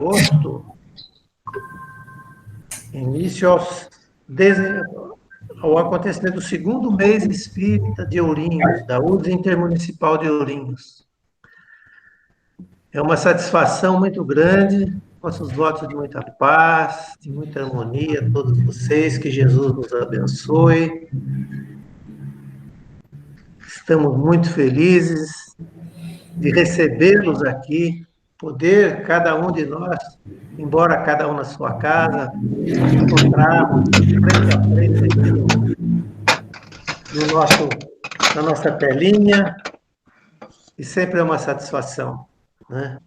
agosto, início ao acontecer do segundo mês espírita de Ourinhos, da USE Intermunicipal de Ourinhos. É uma satisfação muito grande, nossos votos de muita paz, de muita harmonia a todos vocês, que Jesus nos abençoe. Estamos muito felizes de recebê-los aqui, poder, cada um de nós, embora cada um na sua casa, nos encontrarmos frente a frente aqui na nossa telinha, e sempre é uma satisfação, né?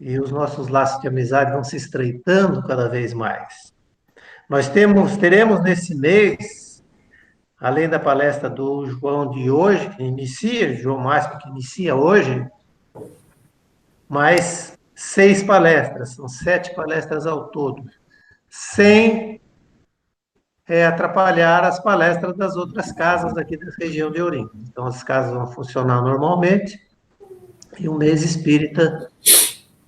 E os nossos laços de amizade vão se estreitando cada vez mais. Nós teremos nesse mês, além da palestra do João de hoje, que inicia, João Máximo, que inicia hoje, mais 6 palestras, são 7 palestras ao todo, sem atrapalhar as palestras das outras casas aqui da região de Ourinhos. Então, as casas vão funcionar normalmente, e o mês espírita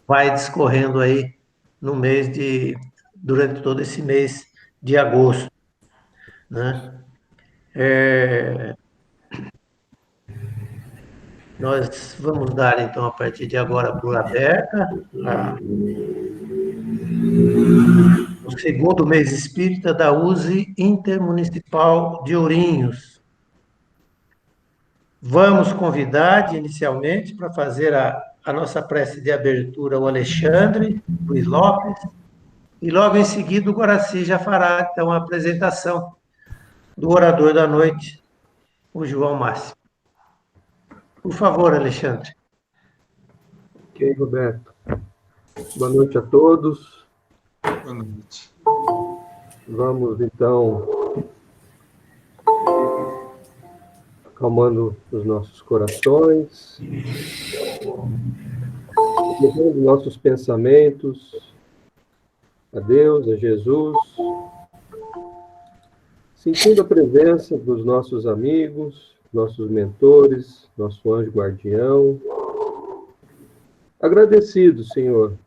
vai discorrendo aí durante todo esse mês de agosto, né? Nós vamos dar, então, a partir de agora, por aberta, o segundo mês espírita da USE Intermunicipal de Ourinhos. Vamos convidar, inicialmente, para fazer a nossa prece de abertura, o Alexandre Luiz Lopes, e logo em seguida o Guaraci já fará, então, a apresentação do orador da noite, o João Máximo. Por favor, Alexandre. Ok, Roberto. Boa noite a todos. Boa noite. Vamos, então, acalmando os nossos corações, levando nossos pensamentos a Deus, a Jesus, sentindo a presença dos nossos amigos, nossos mentores, nosso anjo guardião. Agradecidos, Senhor,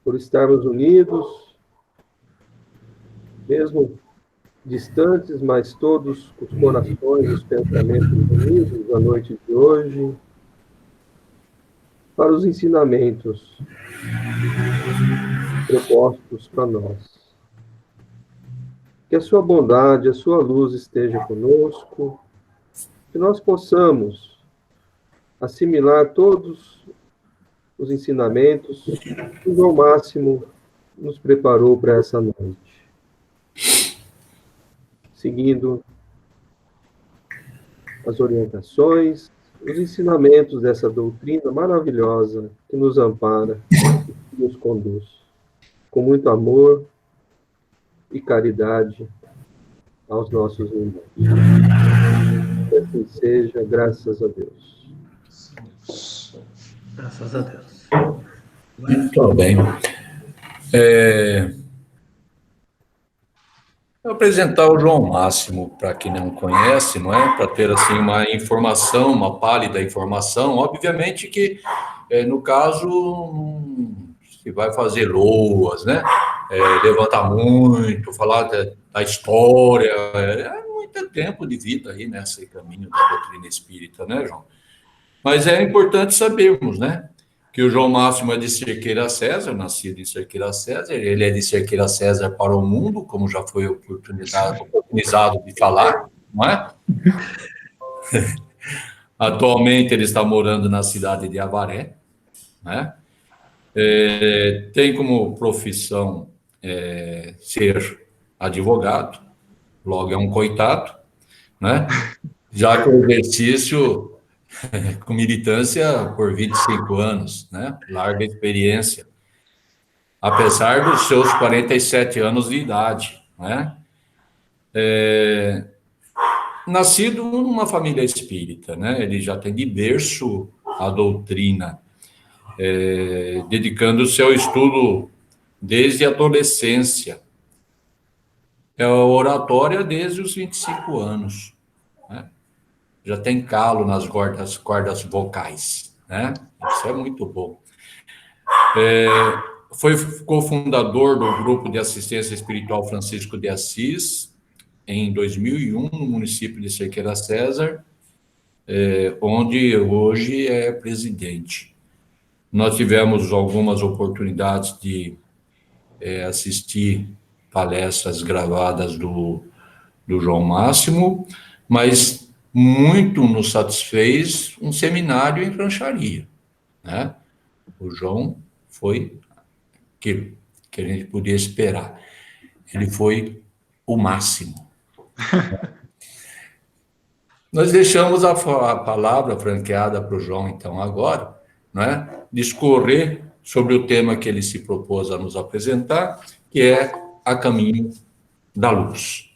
por estarmos unidos, mesmo distantes, mas todos os corações, os pensamentos unidos na noite de hoje, para os ensinamentos propostos para nós. Que a sua bondade, a sua luz esteja conosco, que nós possamos assimilar todos os ensinamentos que o João Máximo nos preparou para essa noite. Seguindo as orientações, os ensinamentos dessa doutrina maravilhosa que nos ampara e nos conduz, com muito amor e caridade aos nossos irmãos. Que assim seja, graças a Deus. Graças a Deus. Muito bem. Vou apresentar o João Máximo, para quem não conhece, não é? Para ter, assim, uma informação, uma pálida informação. Obviamente que, no caso, se vai fazer loas, né? Levantar muito, falar da história, muito tempo de vida aí nesse caminho da doutrina espírita, né, João? Mas é importante sabermos, né? Que o João Máximo é de Cerqueira César, nascido em Cerqueira César, ele é de Cerqueira César para o mundo, como já foi oportunizado de falar, não é? Atualmente ele está morando na cidade de Avaré, né? Tem como profissão ser advogado, logo é um coitado, né? Já que o exercício com militância por 25 anos, né? Larga experiência, apesar dos seus 47 anos de idade, né? Nascido numa família espírita, né? Ele já tem de berço a doutrina, dedicando-se ao estudo desde a adolescência, a oratória desde os 25 anos, né? Já tem calo nas cordas vocais, né? Isso é muito bom. Foi cofundador do Grupo de Assistência Espiritual Francisco de Assis, em 2001, no município de Cerqueira César, onde hoje é presidente. Nós tivemos algumas oportunidades de assistir palestras gravadas do João Máximo, mas muito nos satisfez um seminário em rancharia, né? O João foi aquilo que a gente podia esperar. Ele foi o máximo. Nós deixamos a palavra franqueada para o João, então, agora, né, discorrer sobre o tema que ele se propôs a nos apresentar, que é a caminho da luz.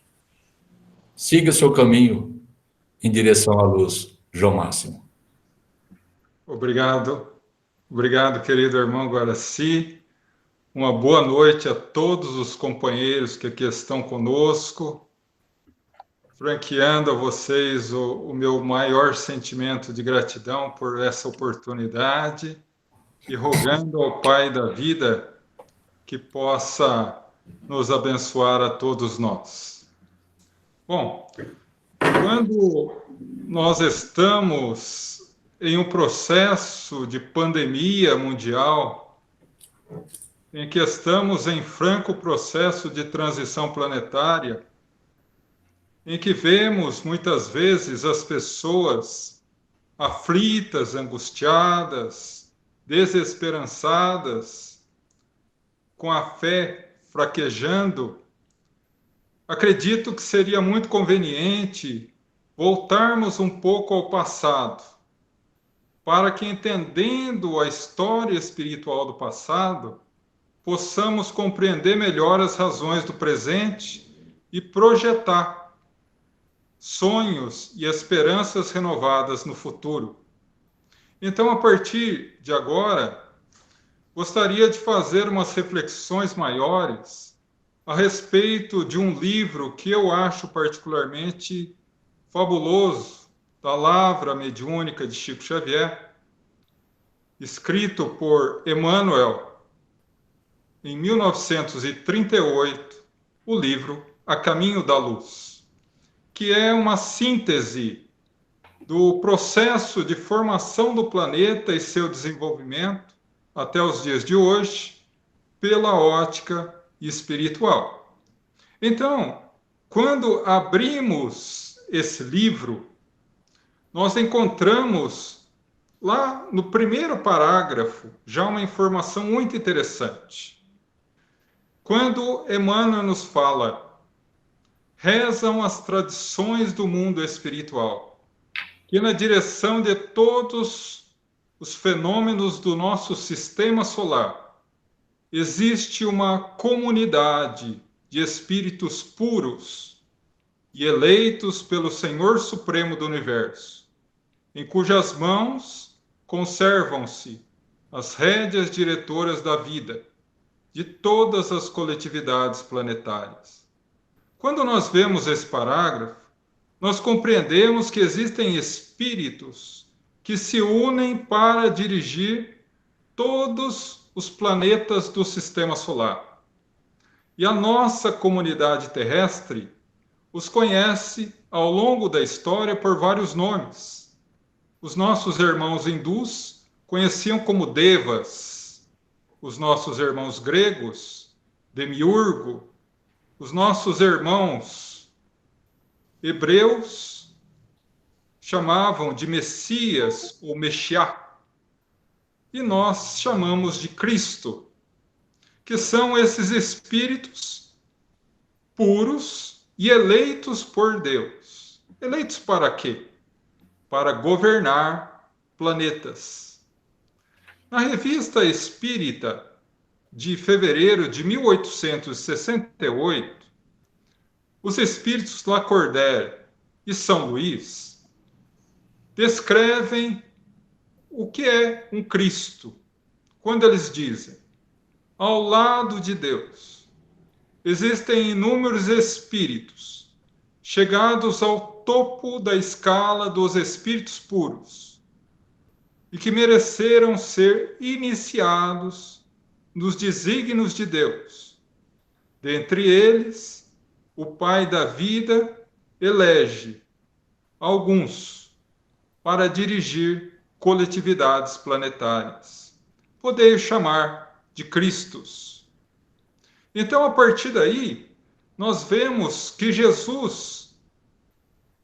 Siga seu caminho em direção à luz, João Máximo. Obrigado. Obrigado, querido irmão Guaraci. Uma boa noite a todos os companheiros que aqui estão conosco. Franqueando a vocês o meu maior sentimento de gratidão por essa oportunidade e rogando ao Pai da vida que possa nos abençoar a todos nós. Bom, quando nós estamos em um processo de pandemia mundial, em que estamos em franco processo de transição planetária, em que vemos muitas vezes as pessoas aflitas, angustiadas, desesperançadas, com a fé fraquejando, acredito que seria muito conveniente voltarmos um pouco ao passado, para que, entendendo a história espiritual do passado, possamos compreender melhor as razões do presente e projetar sonhos e esperanças renovadas no futuro. Então, a partir de agora, gostaria de fazer umas reflexões maiores a respeito de um livro que eu acho particularmente fabuloso, da Lavra Mediúnica de Chico Xavier, escrito por Emmanuel, em 1938, o livro A Caminho da Luz, que é uma síntese do processo de formação do planeta e seu desenvolvimento até os dias de hoje, pela ótica espiritual. Então, quando abrimos esse livro, nós encontramos lá no primeiro parágrafo já uma informação muito interessante. Quando Emmanuel nos fala: rezam as tradições do mundo espiritual, que na direção de todos os fenômenos do nosso sistema solar existe uma comunidade de espíritos puros e eleitos pelo Senhor Supremo do Universo, em cujas mãos conservam-se as rédeas diretoras da vida de todas as coletividades planetárias. Quando nós vemos esse parágrafo, nós compreendemos que existem espíritos que se unem para dirigir todos os planetas do sistema solar. E a nossa comunidade terrestre os conhece ao longo da história por vários nomes. Os nossos irmãos hindus conheciam como devas, os nossos irmãos gregos, demiurgo, os nossos irmãos hebreus chamavam de Messias ou Mexiá, e nós chamamos de Cristo, que são esses espíritos puros e eleitos por Deus. Eleitos para quê? Para governar planetas. Na Revista Espírita de fevereiro de 1868, os espíritos Lacordaire e São Luís descrevem o que é um Cristo, quando eles dizem: ao lado de Deus existem inúmeros espíritos chegados ao topo da escala dos espíritos puros, e que mereceram ser iniciados nos desígnios de Deus. Dentre eles, o Pai da vida elege alguns para dirigir coletividades planetárias. Podeis chamar de Cristos. Então, a partir daí, nós vemos que Jesus,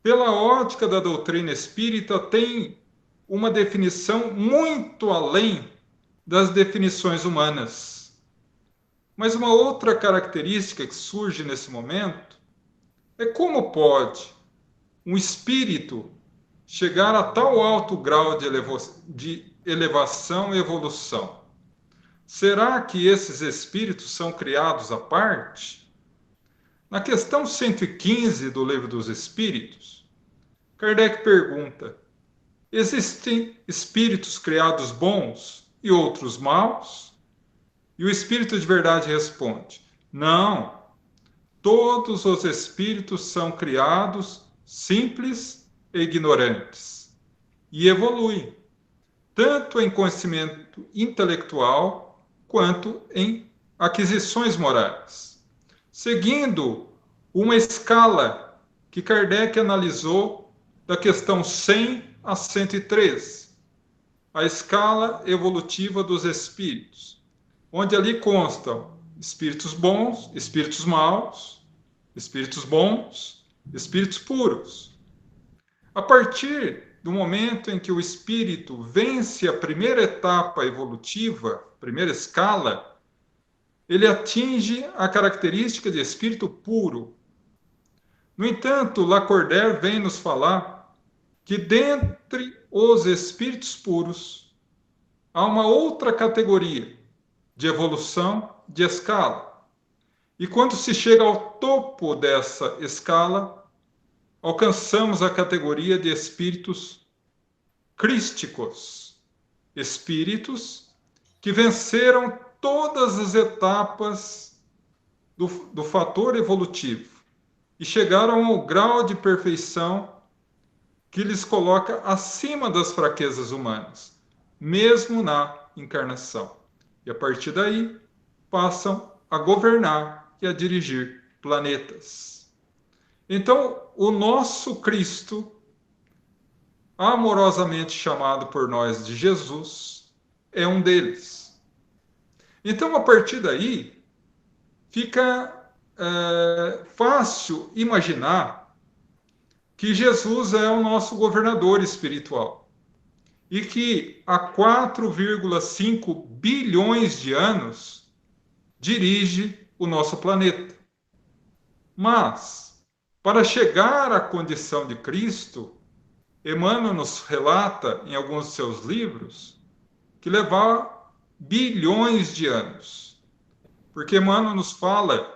pela ótica da doutrina espírita, tem uma definição muito além das definições humanas. Mas uma outra característica que surge nesse momento é como pode um espírito chegar a tal alto grau de elevação e evolução. Será que esses espíritos são criados à parte? Na questão 115 do Livro dos Espíritos, Kardec pergunta: existem espíritos criados bons e outros maus? E o espírito de verdade responde: não, todos os espíritos são criados simples e ignorantes, e evoluem, tanto em conhecimento intelectual quanto em aquisições morais, seguindo uma escala que Kardec analisou da questão 100 a 103, a escala evolutiva dos espíritos, onde ali constam espíritos bons, espíritos maus, espíritos bons, espíritos puros. A partir do momento em que o espírito vence a primeira etapa evolutiva, primeira escala, ele atinge a característica de espírito puro. No entanto, Lacordaire vem nos falar que dentre os espíritos puros há uma outra categoria de evolução de escala. E quando se chega ao topo dessa escala, alcançamos a categoria de espíritos crísticos, espíritos que venceram todas as etapas do fator evolutivo e chegaram ao grau de perfeição que lhes coloca acima das fraquezas humanas, mesmo na encarnação. E a partir daí, passam a governar e a dirigir planetas. Então, o nosso Cristo, amorosamente chamado por nós de Jesus, é um deles. Então, a partir daí, fica fácil imaginar que Jesus é o nosso governador espiritual e que há 4,5 bilhões de anos dirige o nosso planeta. Mas, para chegar à condição de Cristo, Emmanuel nos relata em alguns de seus livros que levar bilhões de anos. Porque Emmanuel nos fala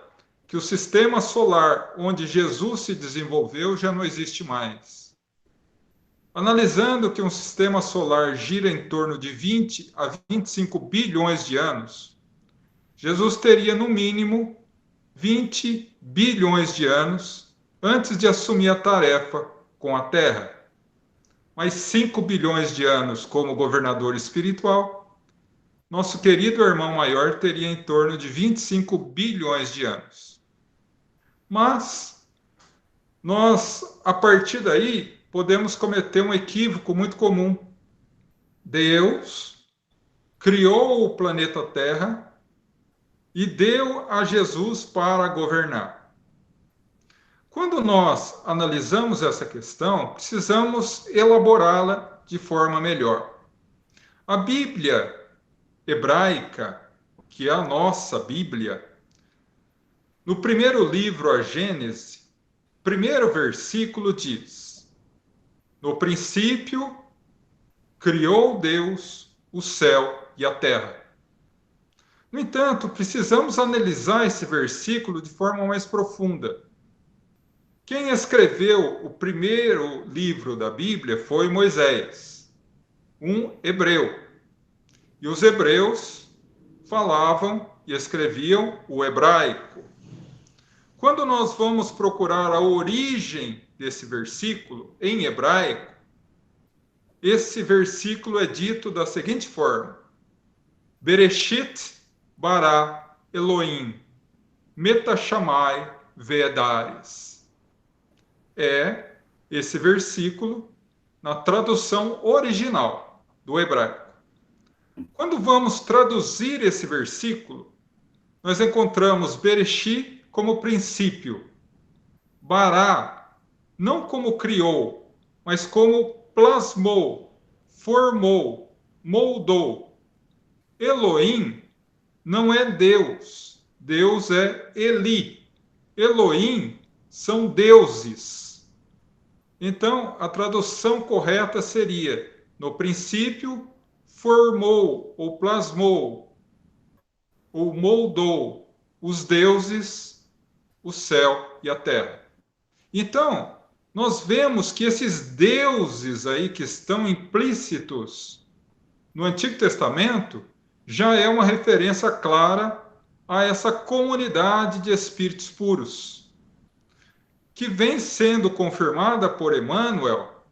que o sistema solar onde Jesus se desenvolveu já não existe mais. Analisando que um sistema solar gira em torno de 20 a 25 bilhões de anos, Jesus teria, no mínimo, 20 bilhões de anos antes de assumir a tarefa com a Terra. Mais 5 bilhões de anos como governador espiritual, nosso querido irmão maior teria em torno de 25 bilhões de anos. Mas nós, a partir daí, podemos cometer um equívoco muito comum. Deus criou o planeta Terra e deu a Jesus para governar. Quando nós analisamos essa questão, precisamos elaborá-la de forma melhor. A Bíblia hebraica, que é a nossa Bíblia, no primeiro livro, a Gênese, primeiro versículo diz: no princípio, criou Deus o céu e a terra. No entanto, precisamos analisar esse versículo de forma mais profunda. Quem escreveu o primeiro livro da Bíblia foi Moisés, um hebreu. E os hebreus falavam e escreviam o hebraico. Quando nós vamos procurar a origem desse versículo em hebraico, esse versículo é dito da seguinte forma: Bereshit bara Elohim metashamai vedares. É esse versículo na tradução original do hebraico. Quando vamos traduzir esse versículo, nós encontramos Bereshit como princípio, Bará não como criou, mas como plasmou, formou, moldou. Elohim não é Deus, Deus é Eli. Elohim são deuses. Então, a tradução correta seria: no princípio, formou ou plasmou ou moldou os deuses, o céu e a terra. Então, nós vemos que esses deuses aí que estão implícitos no Antigo Testamento já é uma referência clara a essa comunidade de espíritos puros, que vem sendo confirmada por Emmanuel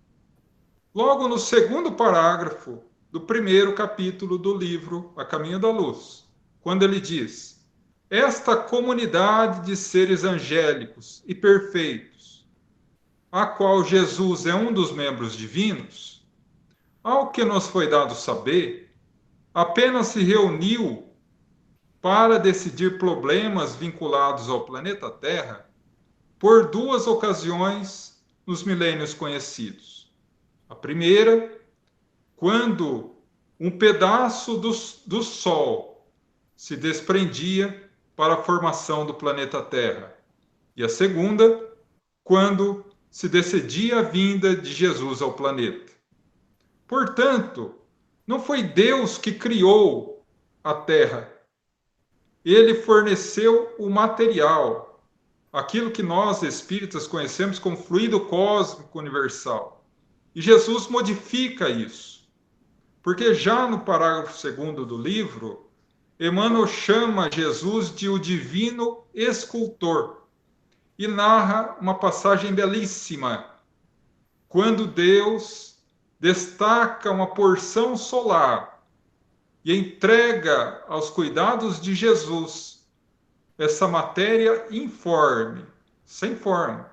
logo no segundo parágrafo do primeiro capítulo do livro A Caminho da Luz, quando ele diz: esta comunidade de seres angélicos e perfeitos, a qual Jesus é um dos membros divinos, ao que nos foi dado saber, apenas se reuniu para decidir problemas vinculados ao planeta Terra por duas ocasiões nos milênios conhecidos. A primeira, quando um pedaço do Sol se desprendia para a formação do planeta Terra. E a segunda, quando se decidia a vinda de Jesus ao planeta. Portanto, não foi Deus que criou a Terra. Ele forneceu o material, aquilo que nós espíritas conhecemos como fluido cósmico universal. E Jesus modifica isso. Porque já no parágrafo 2º do livro, Emmanuel chama Jesus de o divino escultor e narra uma passagem belíssima, quando Deus destaca uma porção solar e entrega aos cuidados de Jesus essa matéria informe, sem forma,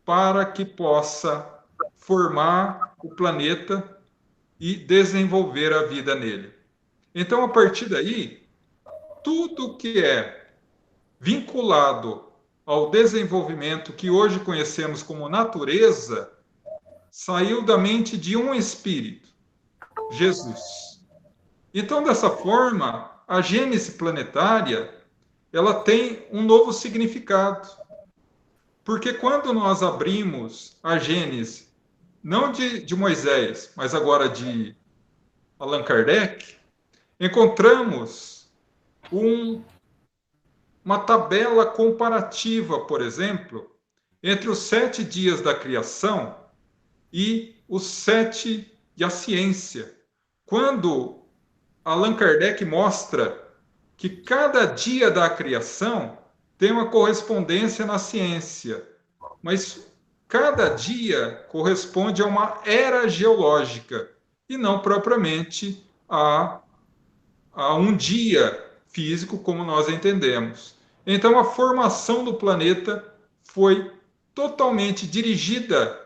para que possa formar o planeta e desenvolver a vida nele. Então, a partir daí, tudo que é vinculado ao desenvolvimento que hoje conhecemos como natureza, saiu da mente de um espírito, Jesus. Então, dessa forma, a Gênese planetária, ela tem um novo significado. Porque quando nós abrimos a Gênese, não de Moisés, mas agora de Allan Kardec, encontramos uma tabela comparativa, por exemplo, entre os 7 dias da criação e os 7 da ciência. Quando Allan Kardec mostra que cada dia da criação tem uma correspondência na ciência, mas cada dia corresponde a uma era geológica e não propriamente a um dia físico como nós entendemos. Então, a formação do planeta foi totalmente dirigida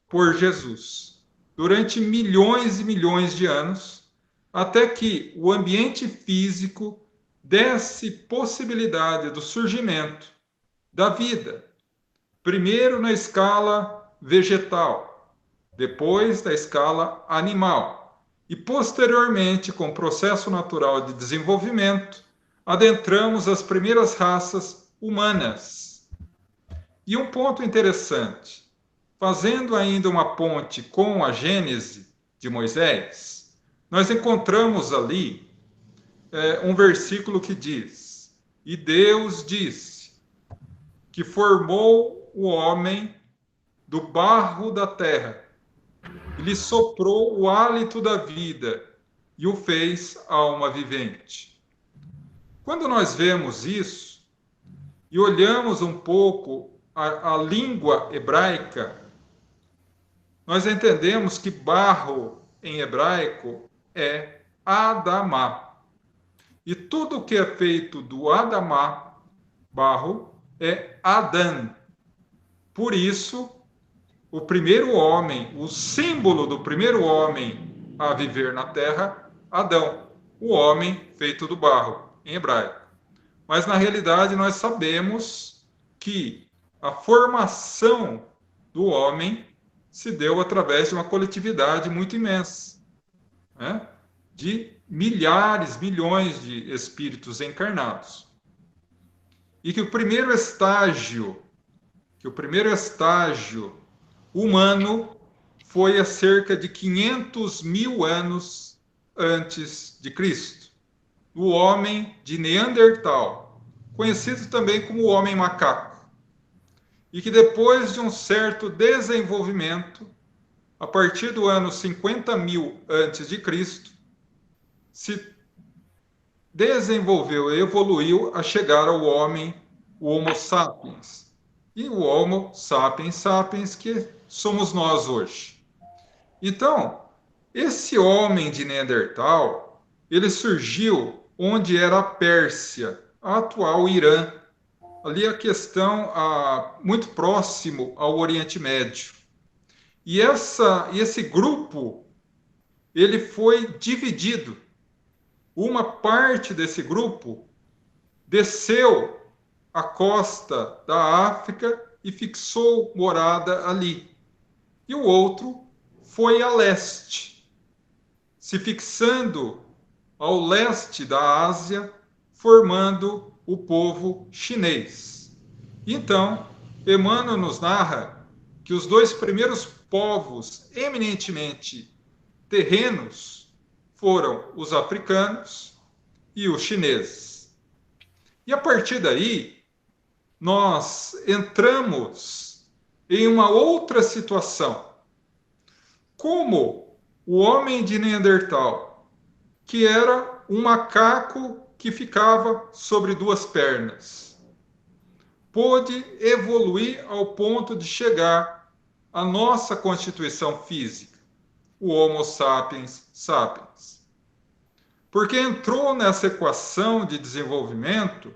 por Jesus durante milhões e milhões de anos, até que o ambiente físico desse possibilidade do surgimento da vida, primeiro na escala vegetal, depois na escala animal, e posteriormente, com o processo natural de desenvolvimento, adentramos as primeiras raças humanas. E um ponto interessante, fazendo ainda uma ponte com a Gênese de Moisés, nós encontramos ali um versículo que diz: e Deus disse que formou o homem do barro da terra, e lhe soprou o hálito da vida e o fez alma vivente. Quando nós vemos isso e olhamos um pouco a língua hebraica, nós entendemos que barro em hebraico é Adamá. E tudo que é feito do Adamá, barro, é Adão. Por isso, o primeiro homem, o símbolo do primeiro homem a viver na terra, Adão, o homem feito do barro, em hebraico. Mas, na realidade, nós sabemos que a formação do homem se deu através de uma coletividade muito imensa, né? De milhares, milhões de espíritos encarnados. E que o primeiro estágio humano foi há cerca de 500 mil anos antes de Cristo. O homem de Neandertal, conhecido também como o homem macaco. E que depois de um certo desenvolvimento, a partir do ano 50 mil antes de Cristo, se desenvolveu e evoluiu a chegar ao homem, o Homo sapiens. E o Homo sapiens sapiens que somos nós hoje. Então, esse homem de Neandertal, ele surgiu onde era a Pérsia, a atual Irã. Ali a questão muito próximo ao Oriente Médio. E esse grupo, ele foi dividido. Uma parte desse grupo desceu a costa da África e fixou morada ali. E o outro foi a leste, se fixando ao leste da Ásia, formando o povo chinês. Então, Emmanuel nos narra que os dois primeiros povos eminentemente terrenos foram os africanos e os chineses. E a partir daí, nós entramos em uma outra situação. Como o homem de Neandertal, que era um macaco que ficava sobre duas pernas, pôde evoluir ao ponto de chegar à nossa constituição física, o Homo sapiens sapiens. Porque entrou nessa equação de desenvolvimento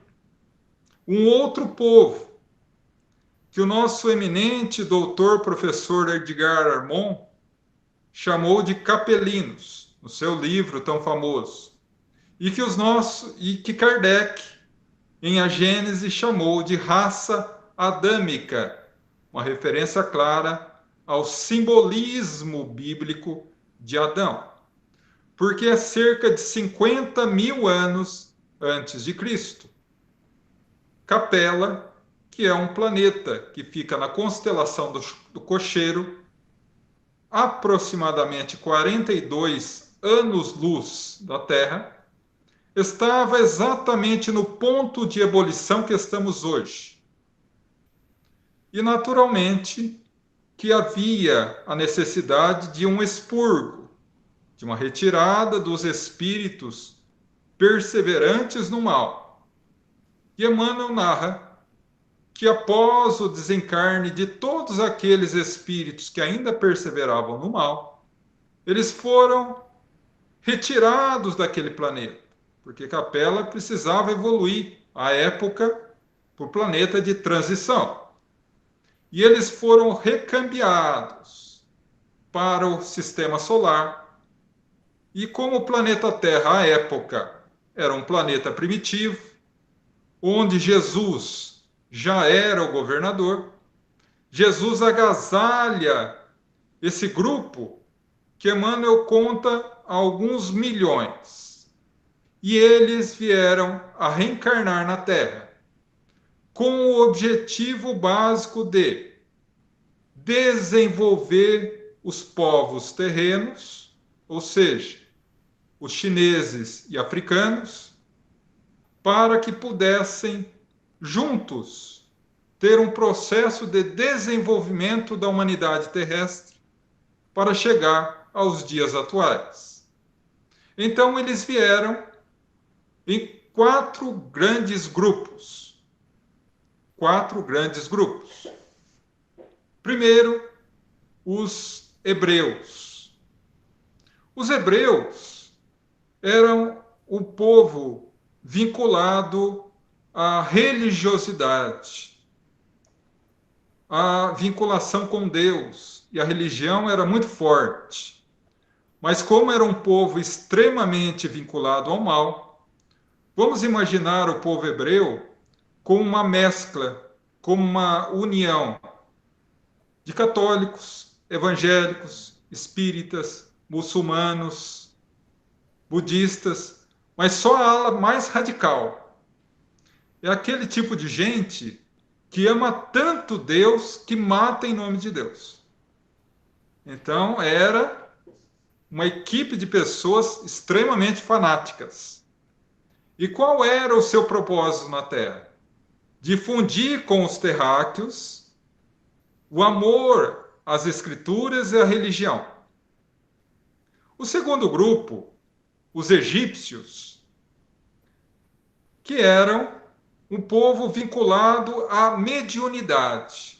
um outro povo, que o nosso eminente doutor professor Edgar Armond chamou de capelinos, no seu livro tão famoso, e que Kardec, em A Gênese, chamou de raça adâmica, uma referência clara ao simbolismo bíblico de Adão. Porque é cerca de 50 mil anos antes de Cristo. Capela, que é um planeta que fica na constelação do Cocheiro, aproximadamente 42 anos-luz da Terra, estava exatamente no ponto de ebulição que estamos hoje. E, naturalmente, que havia a necessidade de um expurgo, de uma retirada dos espíritos perseverantes no mal. E Emmanuel narra que após o desencarne de todos aqueles espíritos que ainda perseveravam no mal, eles foram retirados daquele planeta, porque Capela precisava evoluir à época para o planeta de transição. E eles foram recambiados para o sistema solar. E como o planeta Terra, à época, era um planeta primitivo, onde Jesus já era o governador, Jesus agasalha esse grupo que Emmanuel conta a alguns milhões. E eles vieram a reencarnar na Terra, com o objetivo básico de desenvolver os povos terrenos, ou seja, os chineses e africanos, para que pudessem, juntos, ter um processo de desenvolvimento da humanidade terrestre para chegar aos dias atuais. Então, eles vieram em 4 grandes grupos. 4 grandes grupos. Primeiro, os hebreus. Os hebreus eram o povo vinculado à religiosidade, à vinculação com Deus, e a religião era muito forte. Mas como era um povo extremamente vinculado ao mal, vamos imaginar o povo hebreu como uma mescla, como uma união de católicos, evangélicos, espíritas, muçulmanos, budistas, mas só a ala mais radical. É aquele tipo de gente que ama tanto Deus que mata em nome de Deus. Então, era uma equipe de pessoas extremamente fanáticas. E qual era o seu propósito na Terra? Difundir com os terráqueos o amor às Escrituras e à religião. O segundo grupo, os egípcios, que eram um povo vinculado à mediunidade.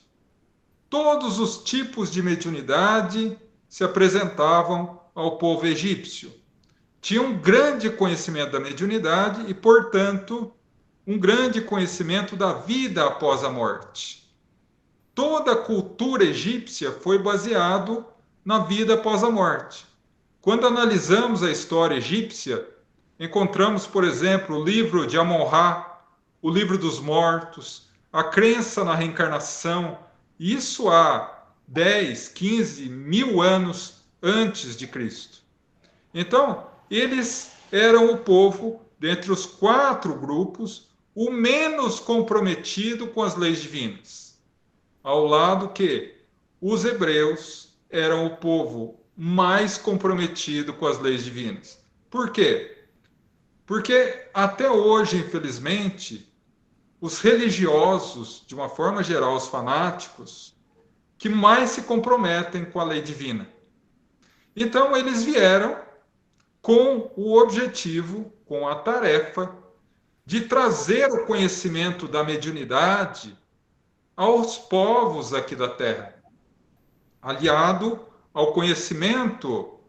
Todos os tipos de mediunidade se apresentavam ao povo egípcio. Tinham um grande conhecimento da mediunidade e, portanto, um grande conhecimento da vida após a morte. Toda a cultura egípcia foi baseada na vida após a morte. Quando analisamos a história egípcia, encontramos, por exemplo, o livro de Amon-Ra, o livro dos mortos, a crença na reencarnação, isso há 10, 15 mil anos antes de Cristo. Então, eles eram o povo, dentre os 4 grupos, o menos comprometido com as leis divinas. Ao lado que os hebreus eram o povo mais comprometido com as leis divinas. Por quê? Porque até hoje, infelizmente, os religiosos, de uma forma geral, os fanáticos, que mais se comprometem com a lei divina. Então, eles vieram com o objetivo, com a tarefa, de trazer o conhecimento da mediunidade aos povos aqui da Terra, aliado ao conhecimento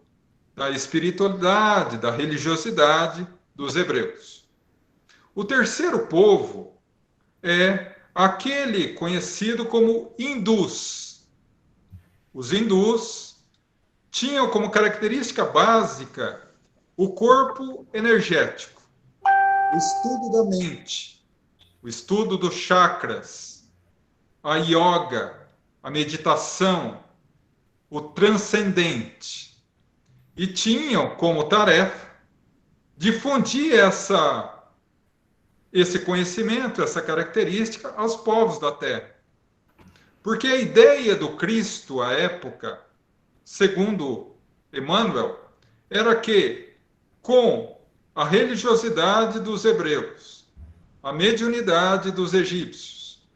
da espiritualidade, da religiosidade dos hebreus. O terceiro povo é aquele conhecido como hindus. Os hindus tinham como característica básica o corpo energético, o estudo da mente, o estudo dos chakras, a yoga, a meditação, o transcendente. E tinham como tarefa difundir esse conhecimento, essa característica aos povos da Terra. Porque a ideia do Cristo à época, segundo Emmanuel, era que, com a religiosidade dos hebreus, a mediunidade dos egípcios,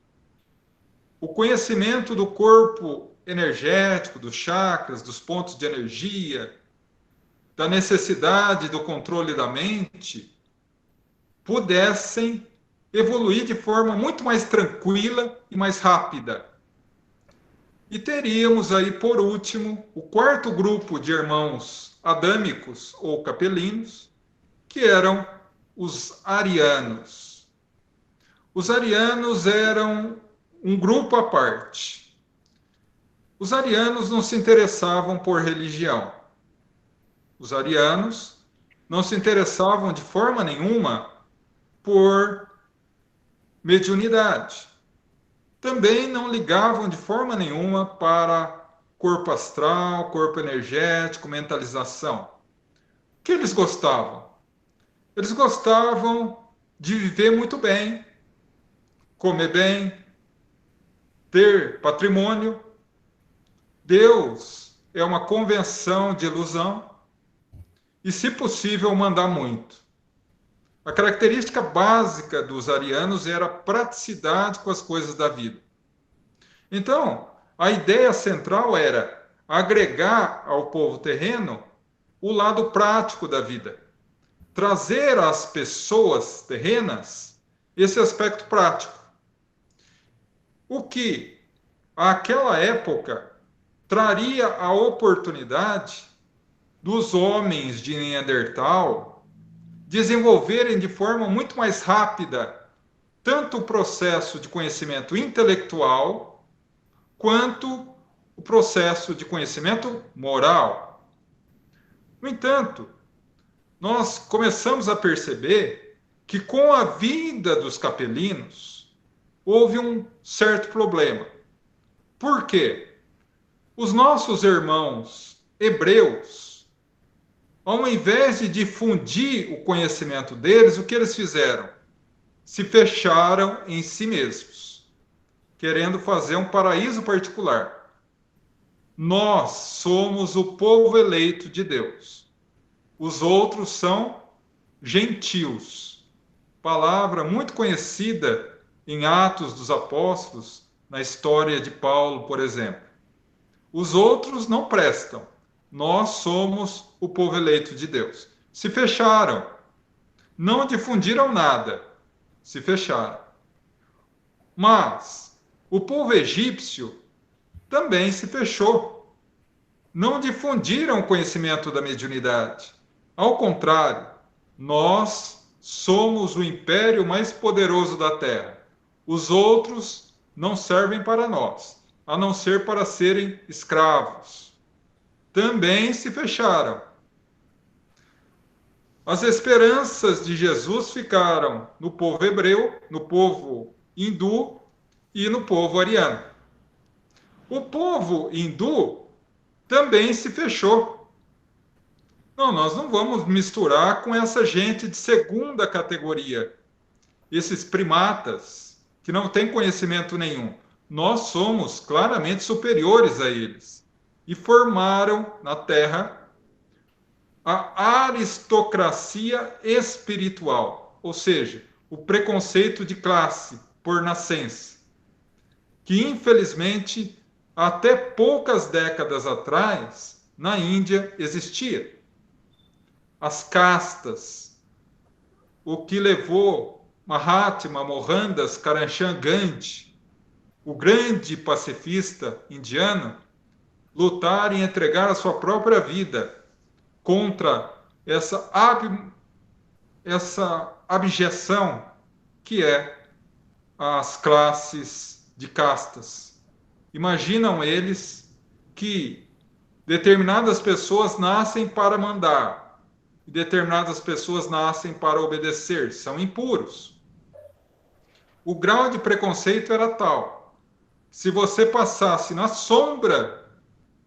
o conhecimento do corpo energético, dos chakras, dos pontos de energia, da necessidade do controle da mente, pudessem evoluir de forma muito mais tranquila e mais rápida. E teríamos aí, por último, o 4º grupo de irmãos adâmicos ou capelinos, que eram os arianos. Os arianos eram um grupo à parte. Os arianos não se interessavam por religião. Os arianos não se interessavam de forma nenhuma por mediunidade. Também não ligavam de forma nenhuma para corpo astral, corpo energético, mentalização. O que eles gostavam? Eles gostavam de viver muito bem, comer bem, ter patrimônio. Deus é uma convenção de ilusão e, se possível, mandar muito. A característica básica dos arianos era a praticidade com as coisas da vida. Então, a ideia central era agregar ao povo terreno o lado prático da vida. Trazer às pessoas terrenas esse aspecto prático. O que, àquela época, traria a oportunidade dos homens de Neandertal desenvolverem de forma muito mais rápida tanto o processo de conhecimento intelectual quanto o processo de conhecimento moral. No entanto, nós começamos a perceber que com a vinda dos capelinos houve um certo problema. Por quê? Os nossos irmãos hebreus, ao invés de difundir o conhecimento deles, o que eles fizeram? Se fecharam em si mesmos, querendo fazer um paraíso particular. Nós somos o povo eleito de Deus. Os outros são gentios. Palavra muito conhecida em Atos dos Apóstolos, na história de Paulo, por exemplo. Os outros não prestam. Nós somos o povo eleito de Deus. Se fecharam. Não difundiram nada. Se fecharam. Mas o povo egípcio também se fechou. Não difundiram o conhecimento da mediunidade. Ao contrário, nós somos o império mais poderoso da Terra. Os outros não servem para nós, a não ser para serem escravos. Também se fecharam. As esperanças de Jesus ficaram no povo hebreu, no povo hindu e no povo ariano. O povo hindu também se fechou. Não, nós não vamos misturar com essa gente de segunda categoria, esses primatas que não têm conhecimento nenhum. Nós somos claramente superiores a eles. E formaram na Terra a aristocracia espiritual, ou seja, o preconceito de classe por nascença, que infelizmente até poucas décadas atrás na Índia existia. As castas, o que levou Mahatma Mohandas Karamchand Gandhi, o grande pacifista indiano, lutar e entregar a sua própria vida contra essa abjeção que é as classes de castas. Imaginam eles que determinadas pessoas nascem para mandar e determinadas pessoas nascem para obedecer, são impuros. O grau de preconceito era tal: se você passasse na sombra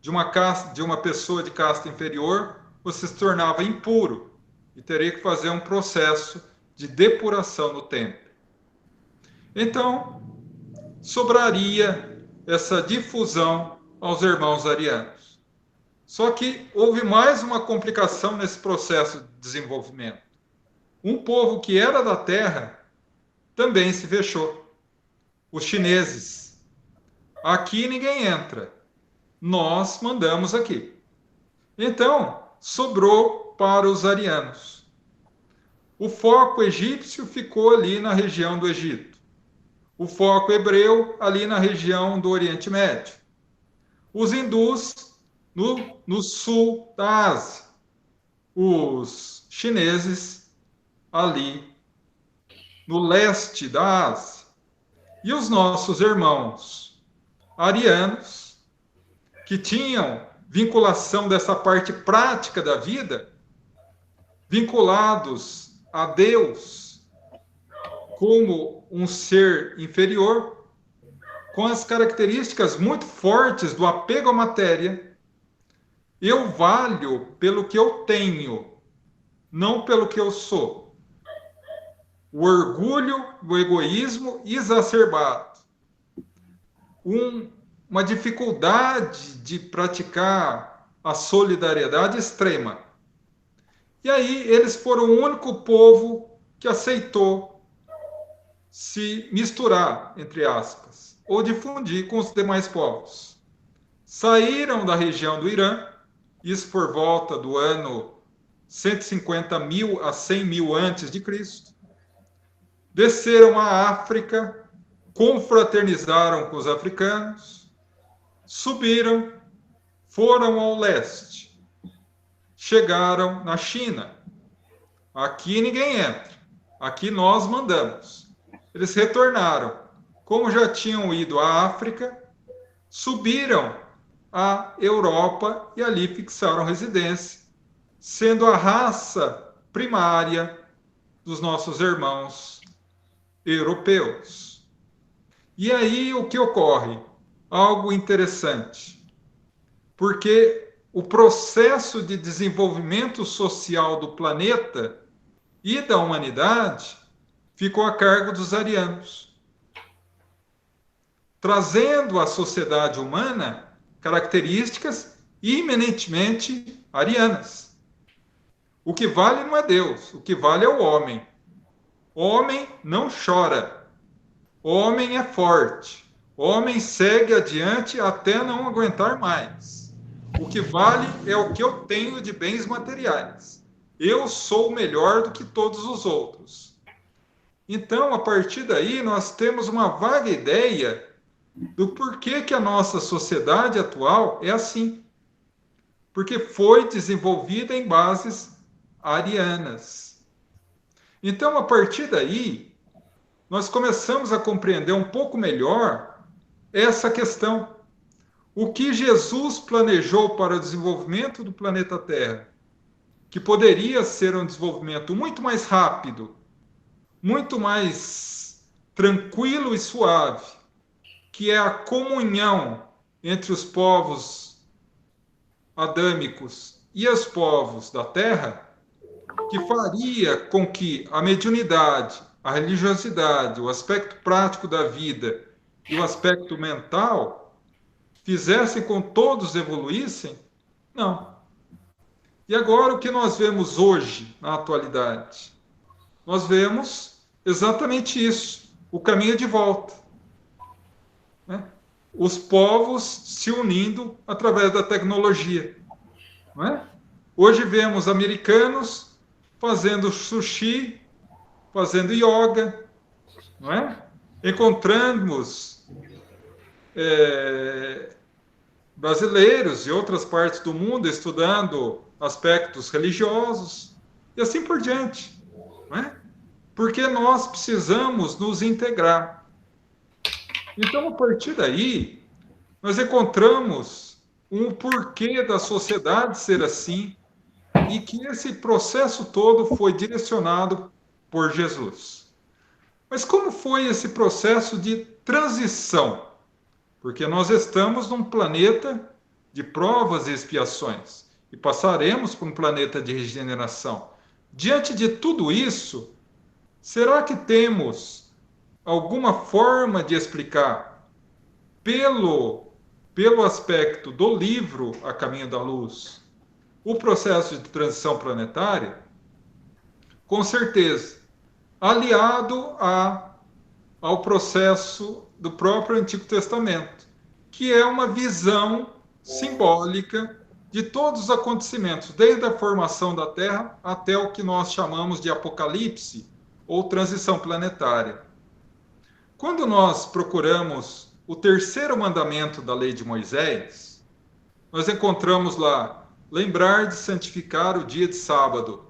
de uma pessoa de casta inferior, você se tornava impuro e teria que fazer um processo de depuração no templo. Então, sobraria essa difusão aos irmãos arianos. Só que houve mais uma complicação nesse processo de desenvolvimento. Um povo que era da terra também se fechou. Os chineses. Aqui ninguém entra. Nós mandamos aqui. Então, sobrou para os arianos. O foco egípcio ficou ali na região do Egito. O foco hebreu ali na região do Oriente Médio. Os hindus no sul da Ásia. Os chineses ali no leste da Ásia. E os nossos irmãos arianos, que tinham vinculação dessa parte prática da vida, vinculados a Deus como um ser inferior, com as características muito fortes do apego à matéria. Eu valho pelo que eu tenho, não pelo que eu sou. O orgulho, o egoísmo exacerbado. Uma dificuldade de praticar a solidariedade extrema. E aí eles foram o único povo que aceitou se misturar, entre aspas, ou difundir com os demais povos. Saíram da região do Irã, isso por volta do ano 150.000 a 100.000 antes de Cristo. Desceram à África, confraternizaram com os africanos, subiram foram ao leste, chegaram na China. Aqui ninguém entra, aqui nós mandamos. Eles retornaram. Como já tinham ido à África, subiram à Europa e ali fixaram residência, sendo a raça primária dos nossos irmãos europeus. E aí o que ocorre? Algo interessante, porque o processo de desenvolvimento social do planeta e da humanidade ficou a cargo dos arianos, trazendo à sociedade humana características eminentemente arianas. O que vale não é Deus, o que vale é o homem. O homem não chora, o homem é forte, o homem segue adiante até não aguentar mais. O que vale é o que eu tenho de bens materiais. Eu sou melhor do que todos os outros. Então, a partir daí, nós temos uma vaga ideia do porquê que a nossa sociedade atual é assim. Porque foi desenvolvida em bases arianas. Então, a partir daí, nós começamos a compreender um pouco melhor essa questão. O que Jesus planejou para o desenvolvimento do planeta Terra, que poderia ser um desenvolvimento muito mais rápido, muito mais tranquilo e suave, que é a comunhão entre os povos adâmicos e os povos da Terra, que faria com que a mediunidade, a religiosidade, o aspecto prático da vida e o aspecto mental fizessem com que todos evoluíssem? Não. E agora o que nós vemos hoje, na atualidade? Nós vemos exatamente isso, o caminho de volta. Né? Os povos se unindo através da tecnologia. Não é? Hoje vemos americanos fazendo sushi, fazendo yoga, não é? Encontramos brasileiros de outras partes do mundo estudando aspectos religiosos e assim por diante, não é? Porque nós precisamos nos integrar. Então, a partir daí, nós encontramos um porquê da sociedade ser assim e que esse processo todo foi direcionado por Jesus. Mas como foi esse processo de transição? Porque nós estamos num planeta de provas e expiações e passaremos por um planeta de regeneração. Diante de tudo isso, será que temos alguma forma de explicar pelo aspecto do livro A Caminho da Luz o processo de transição planetária? Com certeza, aliado ao processo do próprio Antigo Testamento, que é uma visão simbólica de todos os acontecimentos, desde a formação da Terra até o que nós chamamos de Apocalipse ou transição planetária. Quando nós procuramos o terceiro mandamento da lei de Moisés, nós encontramos lá, lembrar de santificar o dia de sábado,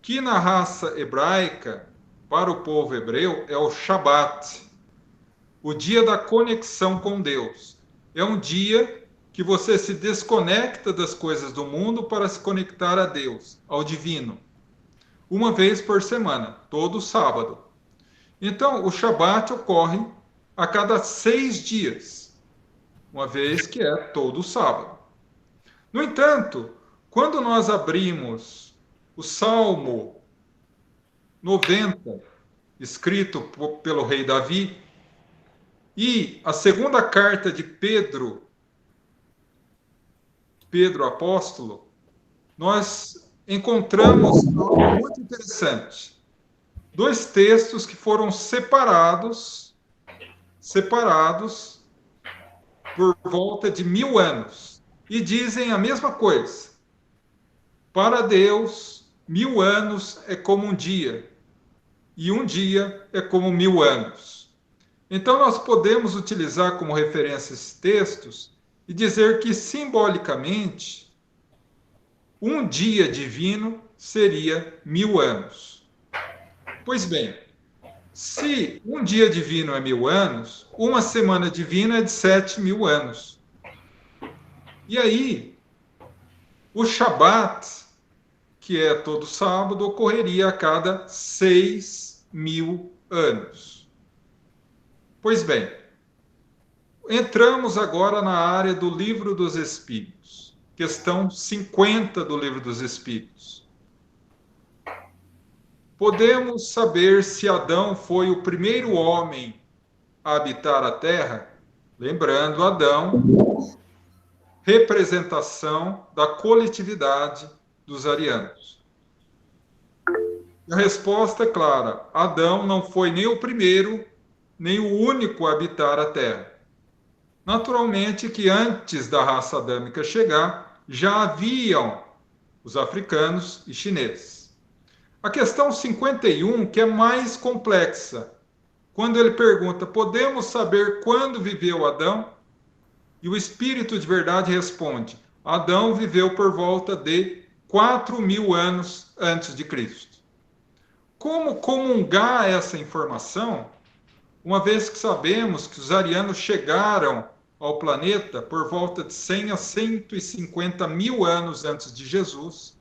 que na raça hebraica, para o povo hebreu, é o Shabat, o dia da conexão com Deus. É um dia que você se desconecta das coisas do mundo para se conectar a Deus, ao divino. Uma vez por semana, todo sábado. Então, o Shabat ocorre a cada 6 dias, uma vez que é todo sábado. No entanto, quando nós abrimos o Salmo 90, escrito pelo rei Davi, e a segunda carta de Pedro apóstolo, nós encontramos algo muito interessante. 2 textos que foram separados por volta de 1000 anos, e dizem a mesma coisa. Para Deus, 1000 anos é como um dia, e um dia é como 1000 anos. Então, nós podemos utilizar como referência esses textos e dizer que, simbolicamente, um dia divino seria 1000 anos. Pois bem, se um dia divino é 1000 anos, uma semana divina é de 7.000 anos. E aí, o Shabat, que é todo sábado, ocorreria a cada 6.000 anos. Pois bem, entramos agora na área do Livro dos Espíritos, questão 50 do Livro dos Espíritos. Podemos saber se Adão foi o primeiro homem a habitar a Terra? Lembrando, Adão, representação da coletividade dos arianos. A resposta é clara: Adão não foi nem o primeiro, nem o único a habitar a Terra. Naturalmente que antes da raça adâmica chegar, já haviam os africanos e chineses. A questão 51, que é mais complexa, quando ele pergunta: podemos saber quando viveu Adão? E o Espírito de Verdade responde: Adão viveu por volta de 4.000 anos antes de Cristo. Como comungar essa informação, uma vez que sabemos que os arianos chegaram ao planeta por volta de 100 a 150 mil anos antes de Jesus,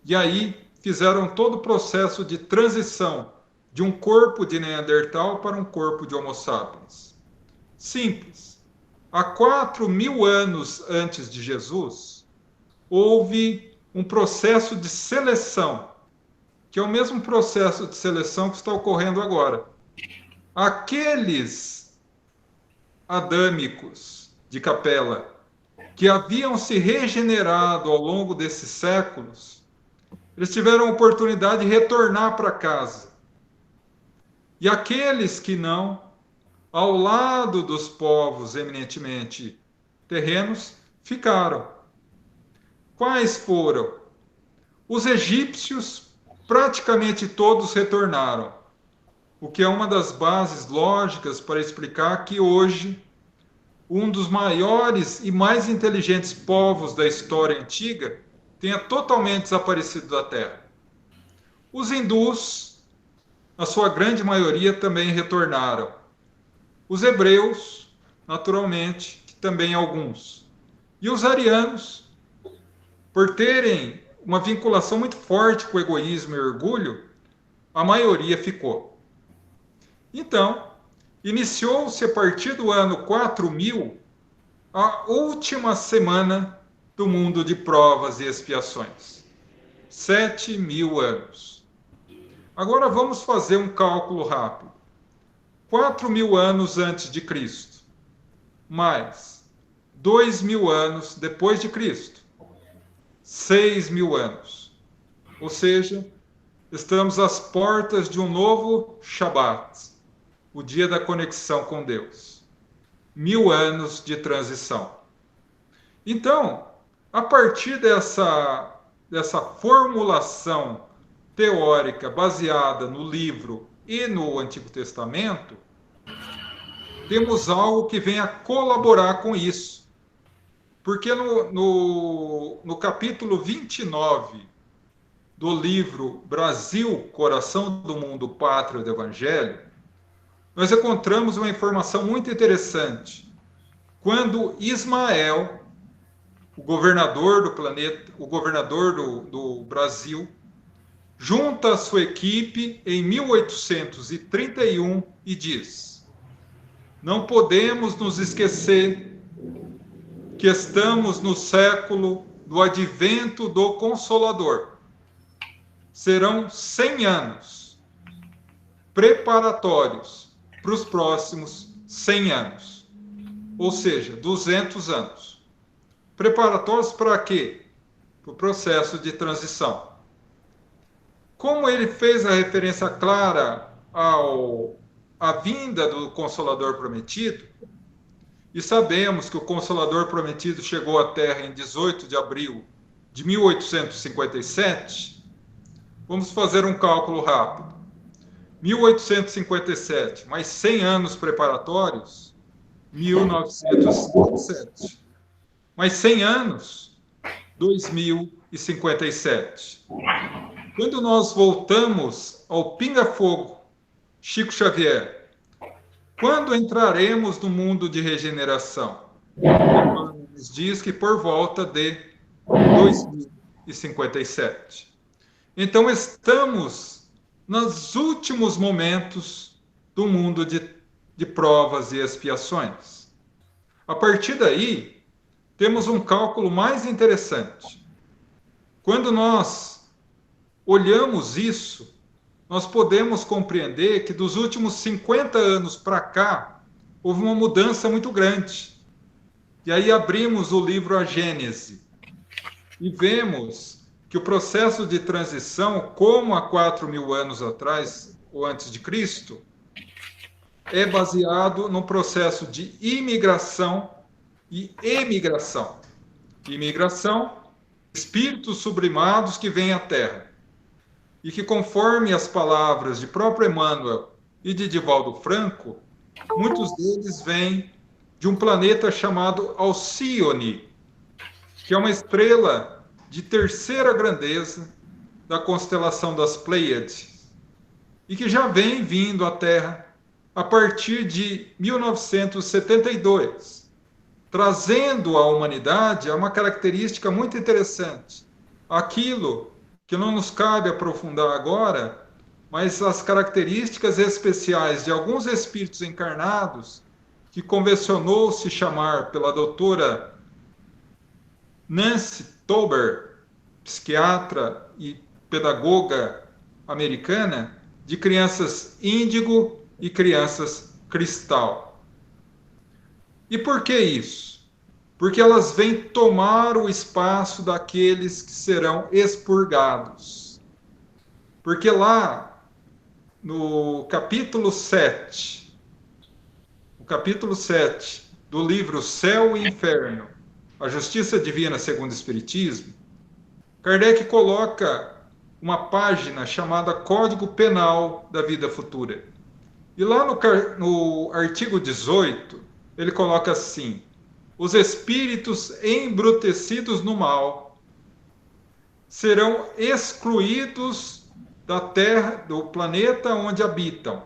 e aí fizeram todo o processo de transição de um corpo de Neandertal para um corpo de Homo sapiens? Simples. Há 4.000 anos antes de Jesus, houve um processo de seleção, que é o mesmo processo de seleção que está ocorrendo agora. Aqueles adâmicos de Capela que haviam se regenerado ao longo desses séculos, eles tiveram a oportunidade de retornar para casa. E aqueles que não, ao lado dos povos eminentemente terrenos, ficaram. Quais foram? Os egípcios, praticamente todos retornaram, o que é uma das bases lógicas para explicar que hoje um dos maiores e mais inteligentes povos da história antiga tenha totalmente desaparecido da Terra. Os hindus, na sua grande maioria, também retornaram. Os hebreus, naturalmente, também alguns. E os arianos, por terem uma vinculação muito forte com o egoísmo e orgulho, a maioria ficou. Então, iniciou-se a partir do ano 4000 a última semana do mundo de provas e expiações. 7.000 anos. Agora vamos fazer um cálculo rápido. 4.000 anos antes de Cristo, mais 2.000 anos depois de Cristo, 6.000 anos. Ou seja, estamos às portas de um novo Shabat, o dia da conexão com Deus. 1000 anos de transição. Então, a partir dessa formulação teórica baseada no livro e no Antigo Testamento, temos algo que vem a colaborar com isso. Porque no capítulo 29 do livro Brasil, Coração do Mundo, Pátria do Evangelho, nós encontramos uma informação muito interessante. Quando Ismael, o governador do planeta, o governador do Brasil, junta a sua equipe em 1831 e diz: não podemos nos esquecer que estamos no século do advento do Consolador. Serão 100 anos preparatórios para os próximos 100 anos, ou seja, 200 anos. Preparatórios para quê? Para o processo de transição. Como ele fez a referência clara à vinda do Consolador Prometido, e sabemos que o Consolador Prometido chegou à Terra em 18 de abril de 1857, vamos fazer um cálculo rápido. 1857, mais 100 anos preparatórios, 1957. mais 100 anos, 2057. Quando nós voltamos ao pinga-fogo, Chico Xavier, quando entraremos no mundo de regeneração? Nos diz que por volta de 2057. Então, estamos nos últimos momentos do mundo de provas e expiações. A partir daí, temos um cálculo mais interessante. Quando nós olhamos isso, nós podemos compreender que dos últimos 50 anos para cá, houve uma mudança muito grande. E aí abrimos o livro A Gênese e vemos que o processo de transição, como há 4.000 anos atrás, ou antes de Cristo, é baseado no processo de imigração e emigração. Imigração, espíritos sublimados que vêm à Terra. E que, conforme as palavras de próprio Emmanuel e de Divaldo Franco, muitos deles vêm de um planeta chamado Alcíone, que é uma estrela de terceira grandeza da constelação das Pleiades, e que já vem vindo à Terra a partir de 1972, trazendo à humanidade uma característica muito interessante. Aquilo que não nos cabe aprofundar agora, mas as características especiais de alguns espíritos encarnados, que convencionou se chamar pela doutora Nancy Tauber, psiquiatra e pedagoga americana, de crianças índigo e crianças cristal. E por que isso? Porque elas vêm tomar o espaço daqueles que serão expurgados. Porque lá, no capítulo 7 do livro Céu e Inferno, a Justiça Divina segundo o Espiritismo, Kardec coloca uma página chamada Código Penal da Vida Futura. E lá no artigo 18, ele coloca assim: os espíritos embrutecidos no mal serão excluídos da Terra, do planeta onde habitam.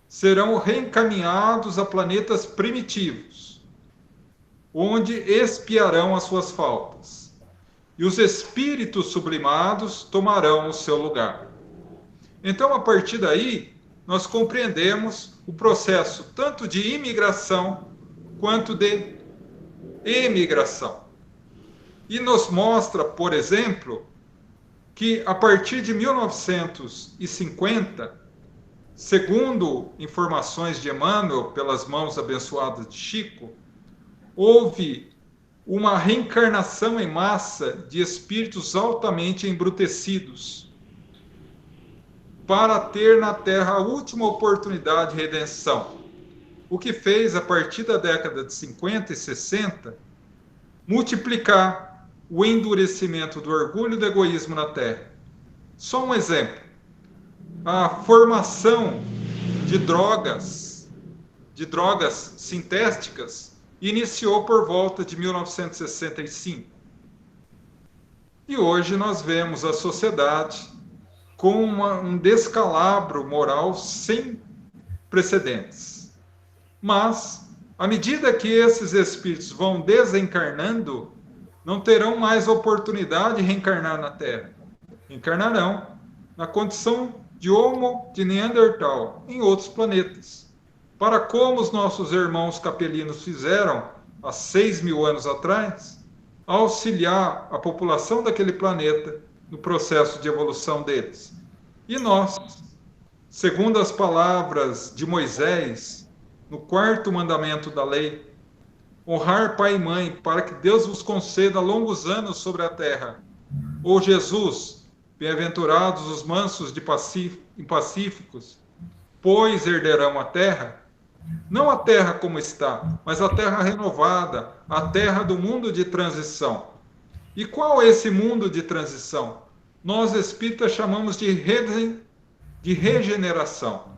Serão reencaminhados a planetas primitivos, onde expiarão as suas faltas. E os espíritos sublimados tomarão o seu lugar. Então, a partir daí, nós compreendemos o processo tanto de imigração quanto de emigração. E nos mostra, por exemplo, que a partir de 1950, segundo informações de Emmanuel, pelas mãos abençoadas de Chico, houve uma reencarnação em massa de espíritos altamente embrutecidos, para ter na Terra a última oportunidade de redenção. O que fez, a partir da década de 50 e 60, multiplicar o endurecimento do orgulho e do egoísmo na Terra. Só um exemplo. A formação de drogas sintéticas, iniciou por volta de 1965. E hoje nós vemos a sociedade com um descalabro moral sem precedentes. Mas, à medida que esses espíritos vão desencarnando, não terão mais oportunidade de reencarnar na Terra. Encarnarão na condição de Homo de Neandertal, em outros planetas. Para como os nossos irmãos capelinos fizeram há 6.000 anos atrás, auxiliar a população daquele planeta no processo de evolução deles. E nós, segundo as palavras de Moisés, no 4º mandamento da lei, honrar pai e mãe, para que Deus vos conceda longos anos sobre a terra. Ou Jesus, bem-aventurados os mansos e pacíficos, pois herderão a terra. Não a terra como está, mas a terra renovada, a terra do mundo de transição. E qual é esse mundo de transição? Nós espíritas chamamos de regeneração.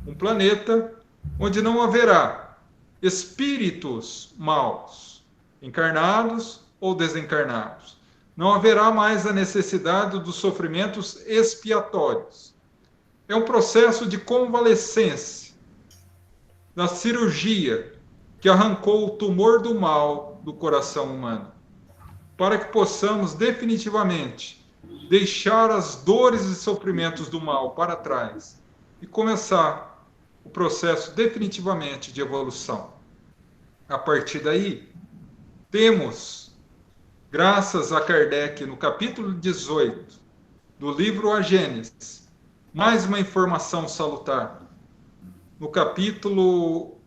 Um planeta onde não haverá espíritos maus, encarnados ou desencarnados. Não haverá mais a necessidade dos sofrimentos expiatórios. É um processo de convalescência, da cirurgia que arrancou o tumor do mal do coração humano, para que possamos definitivamente deixar as dores e sofrimentos do mal para trás e começar o processo definitivamente de evolução. A partir daí, temos, graças a Kardec, no capítulo 18 do livro A Gênesis, mais uma informação salutar. No capítulo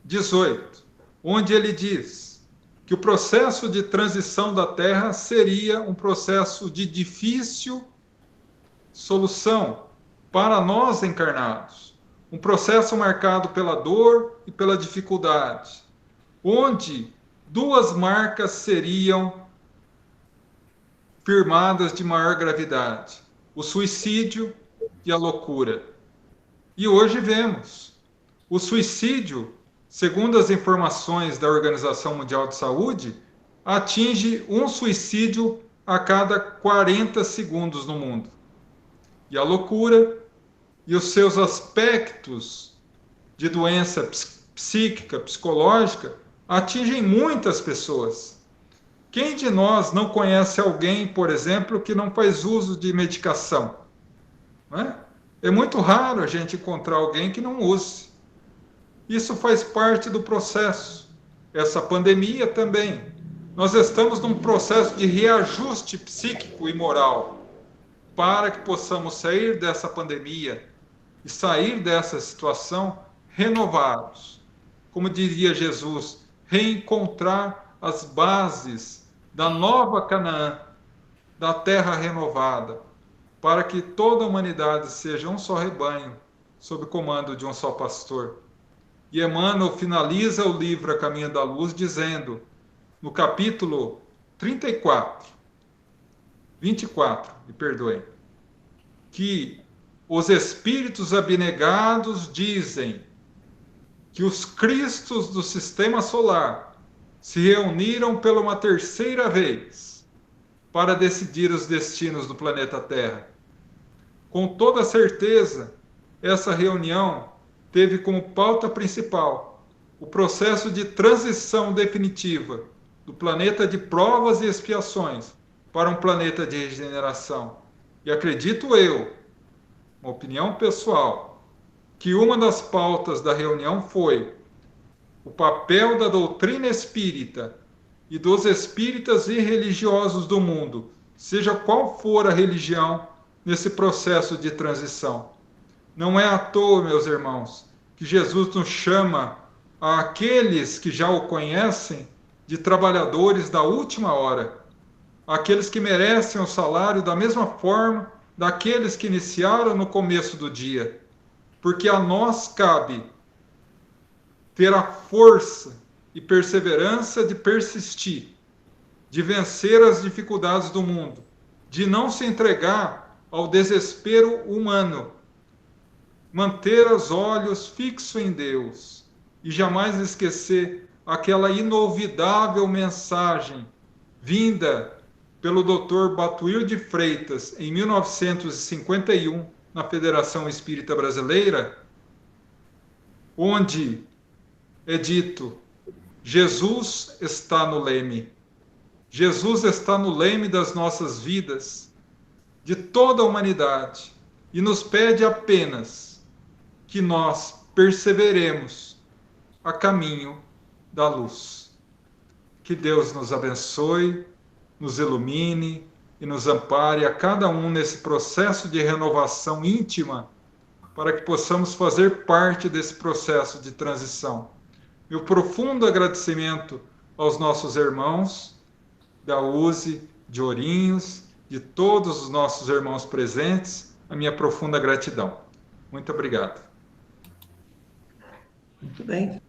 18, onde ele diz que o processo de transição da Terra seria um processo de difícil solução para nós encarnados. Um processo marcado pela dor e pela dificuldade, onde duas marcas seriam firmadas de maior gravidade: o suicídio e a loucura. E hoje vemos o suicídio, segundo as informações da Organização Mundial de Saúde, atinge um suicídio a cada 40 segundos no mundo. E a loucura e os seus aspectos de doença psíquica, psicológica, atingem muitas pessoas. Quem de nós não conhece alguém, por exemplo, que não faz uso de medicação? Não é? É muito raro a gente encontrar alguém que não use. Isso faz parte do processo. Essa pandemia também. Nós estamos num processo de reajuste psíquico e moral para que possamos sair dessa pandemia e sair dessa situação renovados. Como diria Jesus, reencontrar as bases da nova Canaã, da terra renovada, para que toda a humanidade seja um só rebanho, sob o comando de um só pastor. E Emmanuel finaliza o livro A Caminho da Luz dizendo, no capítulo 24, me perdoem, que os espíritos abnegados dizem que os cristos do sistema solar se reuniram pela uma terceira vez para decidir os destinos do planeta Terra. Com toda certeza, essa reunião teve como pauta principal o processo de transição definitiva do planeta de provas e expiações para um planeta de regeneração. E acredito eu, uma opinião pessoal, que uma das pautas da reunião foi o papel da doutrina espírita e dos espíritas e religiosos do mundo, seja qual for a religião, nesse processo de transição. Não é à toa, meus irmãos, que Jesus nos chama àqueles que já o conhecem de trabalhadores da última hora, aqueles que merecem o salário da mesma forma daqueles que iniciaram no começo do dia, porque a nós cabe ter a força e perseverança de persistir, de vencer as dificuldades do mundo, de não se entregar ao desespero humano, manter os olhos fixos em Deus e jamais esquecer aquela inolvidável mensagem vinda pelo Dr. Batuíl de Freitas em 1951 na Federação Espírita Brasileira, onde é dito: Jesus está no leme. Jesus está no leme das nossas vidas, de toda a humanidade, e nos pede apenas que nós perseveremos a caminho da luz. Que Deus nos abençoe, nos ilumine e nos ampare a cada um nesse processo de renovação íntima, para que possamos fazer parte desse processo de transição. Meu profundo agradecimento aos nossos irmãos da USE, de Ourinhos, de todos os nossos irmãos presentes, a minha profunda gratidão. Muito obrigado. Muito bem.